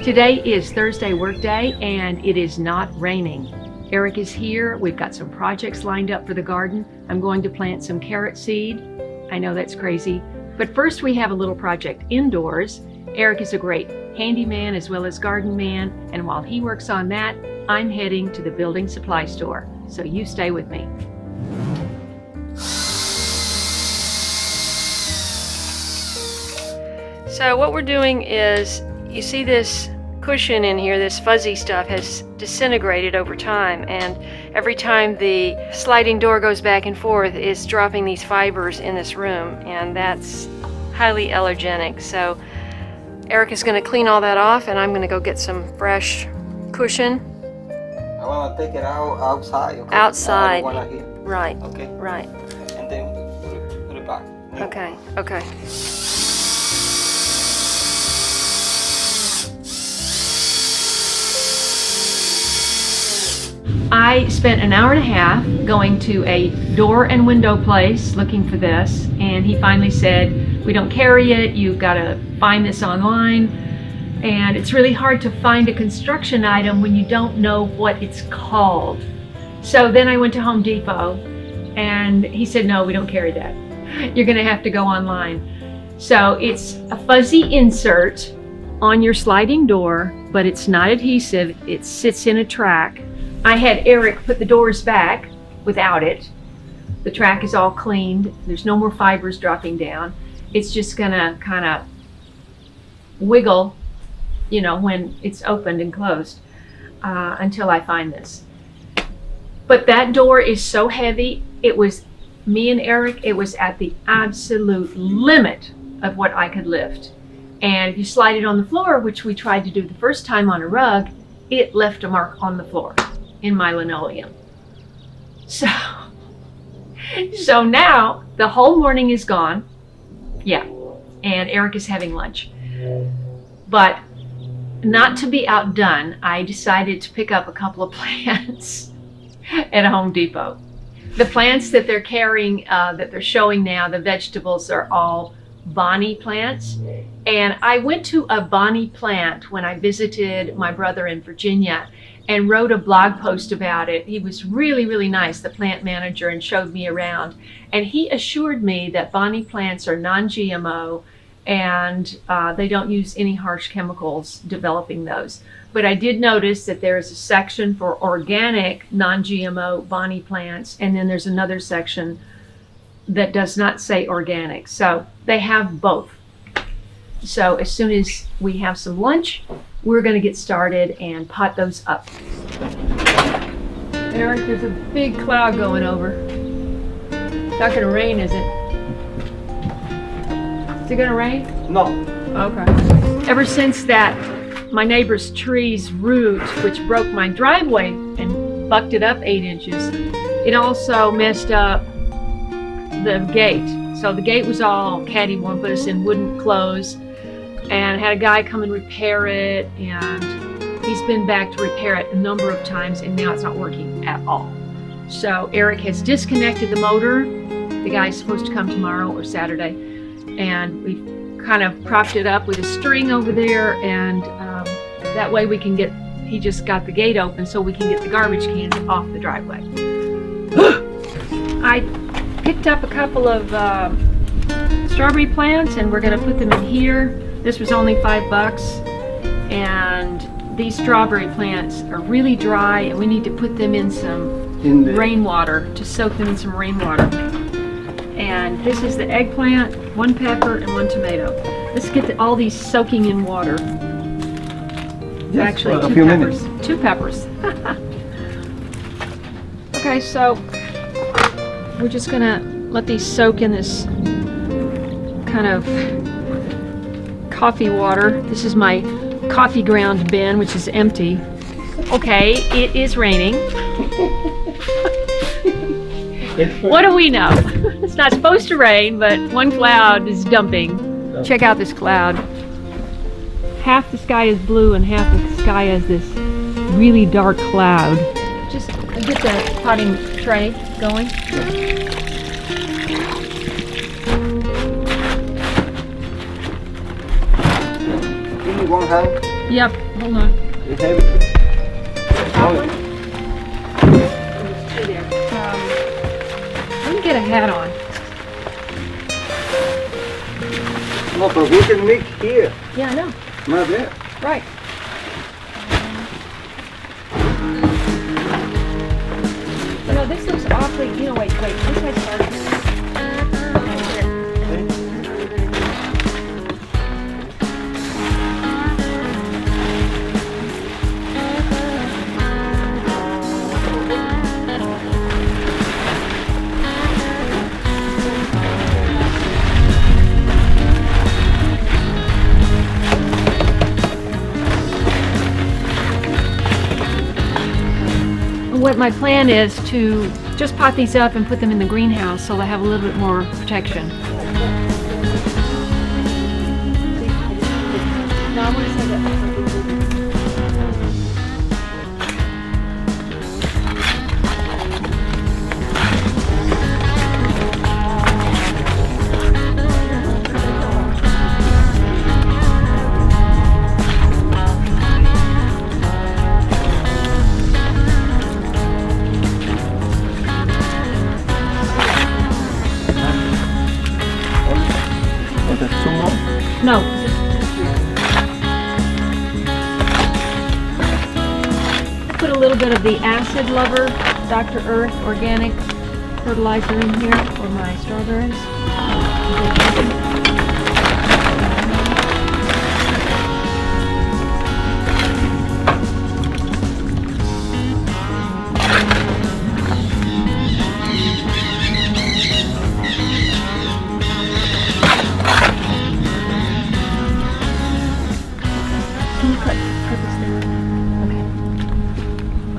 Today is Thursday Workday and it is not raining. Eric is here. We've got some projects lined up for the garden. I'm going to plant some carrot seed. I know that's crazy, but first we have a little project indoors. Eric is a great handyman as well as garden man, and while he works on that, I'm heading to the building supply store. So you stay with me. So what we're doing is, you see this cushion in here, this fuzzy stuff has disintegrated over time, and every time the sliding door goes back and forth, it's dropping these fibers in this room, and that's highly allergenic. So Eric is going to clean all that off, and I'm going to go get some fresh cushion. I want to take it outside. Okay? Outside. I don't want to hear. Right. Okay. Right. And then put it back. Okay. Okay. I spent an hour and a half going to a door and window place looking for this, and he finally said, we don't carry it, you've got to find this online. And it's really hard to find a construction item when you don't know what it's called. So then I went to Home Depot and he said, no, we don't carry that. You're gonna have to go online. So it's a fuzzy insert on your sliding door, but it's not adhesive, it sits in a track. I had Eric put the doors back without it. The track is all cleaned. There's no more fibers dropping down. It's just gonna kind of wiggle, you know, when it's opened and closed until I find this. But that door is so heavy, it was, me and Eric, it was at the absolute limit of what I could lift. And if you slide it on the floor, which we tried to do the first time on a rug, it left a mark on the floor in my linoleum. So now the whole morning is gone. Yeah, and Eric is having lunch. But not to be outdone, I decided to pick up a couple of plants at Home Depot. The plants that they're carrying, that they're showing now, the vegetables, are all Bonnie plants. And I went to a Bonnie plant when I visited my brother in Virginia and wrote a blog post about it. He was really, really nice, the plant manager, and showed me around. And he assured me that Bonnie plants are non-GMO and they don't use any harsh chemicals developing those. But I did notice that there is a section for organic non-GMO Bonnie plants, and then there's another section that does not say organic. So they have both. So as soon as we have some lunch, we're going to get started and pot those up. Eric, there's a big cloud going over. It's not going to rain, is it? Is it going to rain? No. Okay. Ever since that, my neighbor's tree's root, which broke my driveway and bucked it up 8 inches, it also messed up the gate. So the gate was all cattywampus put us in, wouldn't close, and had a guy come and repair it, and he's been back to repair it a number of times, and now it's not working at all. So Eric has disconnected the motor. The guy's supposed to come tomorrow or Saturday, and we've kind of propped it up with a string over there, and that way we can get, he just got the gate open so we can get the garbage cans off the driveway. I picked up a couple of strawberry plants, and we're going to put them in here. This was only $5, and these strawberry plants are really dry, and we need to put them in some rainwater, to soak them in some rainwater. And this is the eggplant, 1 pepper and 1 tomato. Let's get all these soaking in water. Yes, actually, a 2 few peppers. minutes. 2 peppers. Okay, so we're just gonna let these soak in this kind of coffee water. This is my coffee ground bin, which is empty. Okay, it is raining. What do we know? It's not supposed to rain, but one cloud is dumping. Check out this cloud. Half the sky is blue and half the sky has this really dark cloud. Just get the potting tray going. Give me one hand. Yep, hold on. It's heavy. Top one? There's two there. Let me get a hat on. No, but we can mix here. Yeah, I know. Not there. Right. You know, this looks awfully, you know, wait, this has starch. What my plan is to just pot these up and put them in the greenhouse so they have a little bit more protection. No, I want to say that. No. Put a little bit of the Acid Lover Dr. Earth organic fertilizer in here for my strawberries.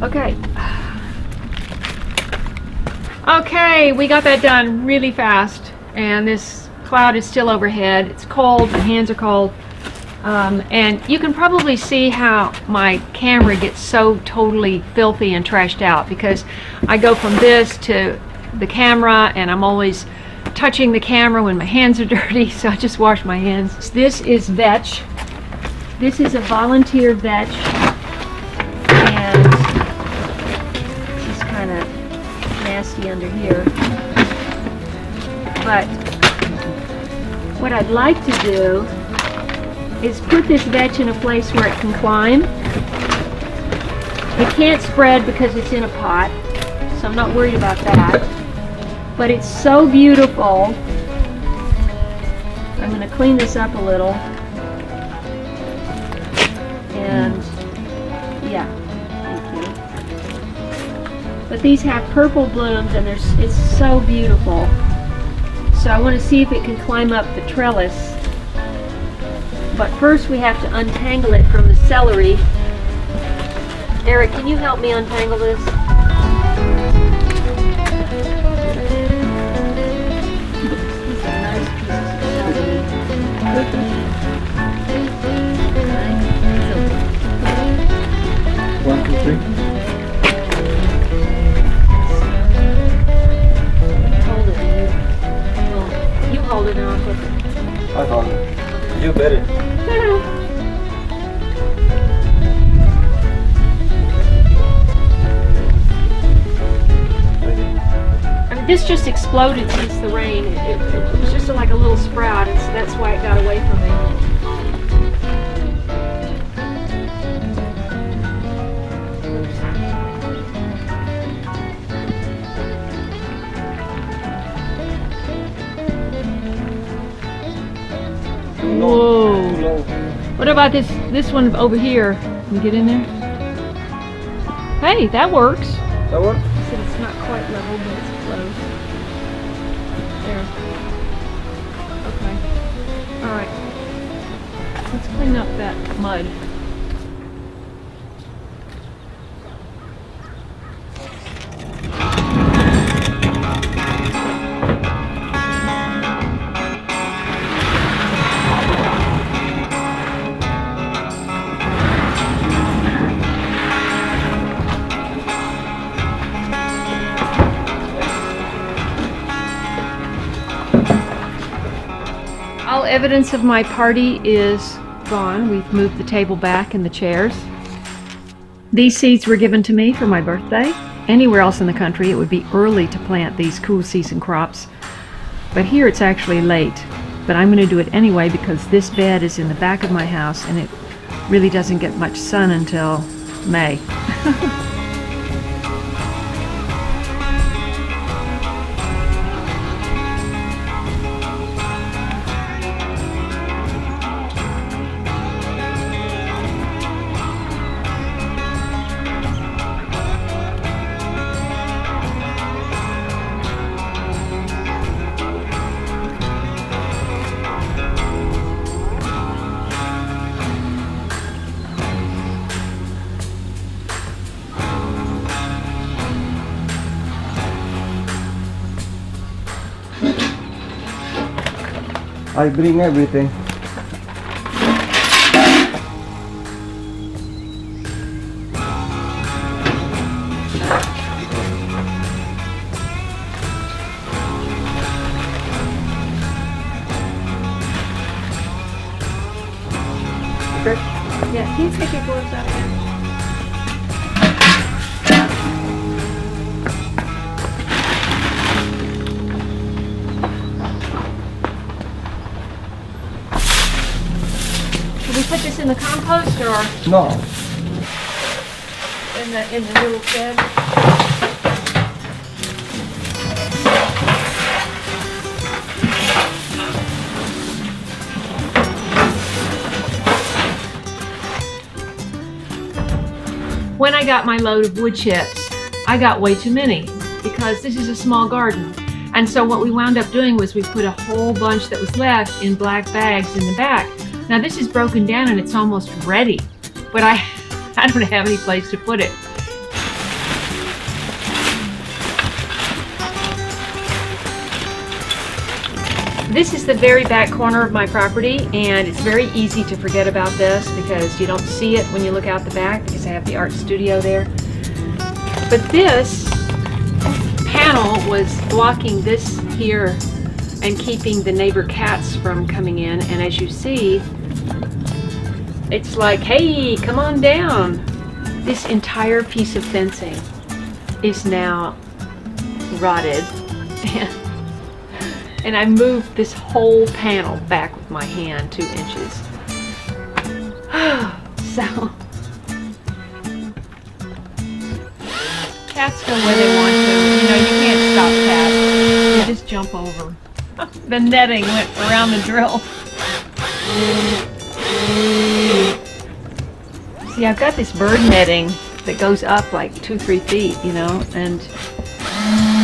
Okay. Okay, we got that done really fast, and this cloud is still overhead. It's cold, my hands are cold, and you can probably see how my camera gets so totally filthy and trashed out because I go from this to the camera and I'm always touching the camera when my hands are dirty, so I just wash my hands. This is vetch. This is a volunteer vetch, and she's kind of nasty under here. But what I'd like to do is put this vetch in a place where it can climb. It can't spread because it's in a pot, so I'm not worried about that. But it's so beautiful. I'm going to clean this up a little. And yeah, thank you. But these have purple blooms and it's so beautiful. So I want to see if it can climb up the trellis. But first we have to untangle it from the celery. Eric, can you help me untangle this? These are nice pieces of celery. 1, 2, 3. Hold it. You hold it and I'll flip it. I hold it. You better. I mean, this just exploded since the rain. It was just like a little sprout, and so that's why it got away from me. Whoa. What about this one over here? Can you get in there? Hey, that works. That one? So it's not quite level, but it's close. There. Okay. Alright. Let's clean up that mud. All evidence of my party is gone. We've moved the table back and the chairs. These seeds were given to me for my birthday. Anywhere else in the country, it would be early to plant these cool season crops. But here it's actually late. But I'm going to do it anyway because this bed is in the back of my house and it really doesn't get much sun until May. I bring everything. Okay. Yeah, can you take your gloves out again? Should we put this in the compost or No. in the little shed? When I got my load of wood chips, I got way too many because this is a small garden. And so what we wound up doing was we put a whole bunch that was left in black bags in the back. Now this is broken down and it's almost ready, but I don't have any place to put it. This is the very back corner of my property, and it's very easy to forget about this because you don't see it when you look out the back because I have the art studio there. But this panel was blocking this here and keeping the neighbor cats from coming in, and as you see, it's like, hey, come on down. This entire piece of fencing is now rotted. And I moved this whole panel back with my hand 2 inches. So, cats go where they want to. You know, you can't stop cats. You just jump over. The netting went around the drill. See, I've got this bird netting that goes up like 2-3 feet, you know, and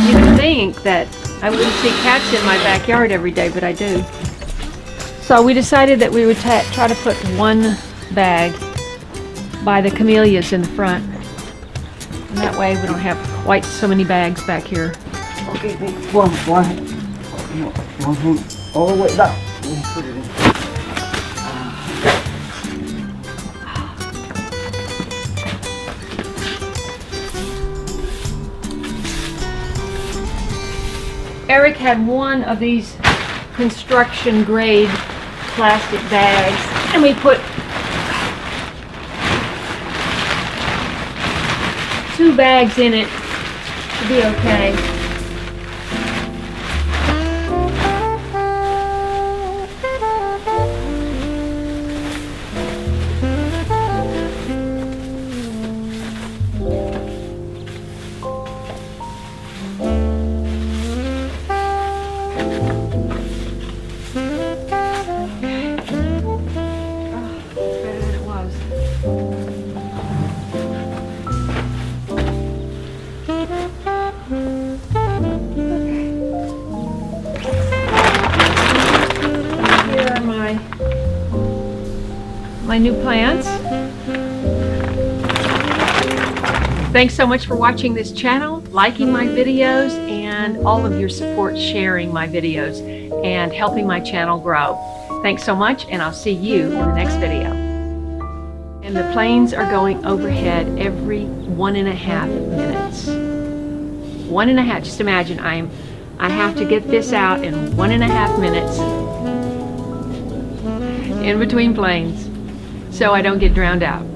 you would think that I wouldn't see cats in my backyard every day, but I do. So we decided that we would try to put one bag by the camellias in the front. And that way we don't have quite so many bags back here. Okay, one hand all the way down. Put it in. Eric had one of these construction grade plastic bags, and we put 2 bags in it to be okay. My new plants. Thanks so much for watching this channel, liking my videos, and all of your support sharing my videos and helping my channel grow. Thanks so much, and I'll see you in the next video. And the planes are going overhead every 1.5 minutes. 1.5, just imagine I have to get this out in 1.5 minutes in between planes. so I don't get drowned out.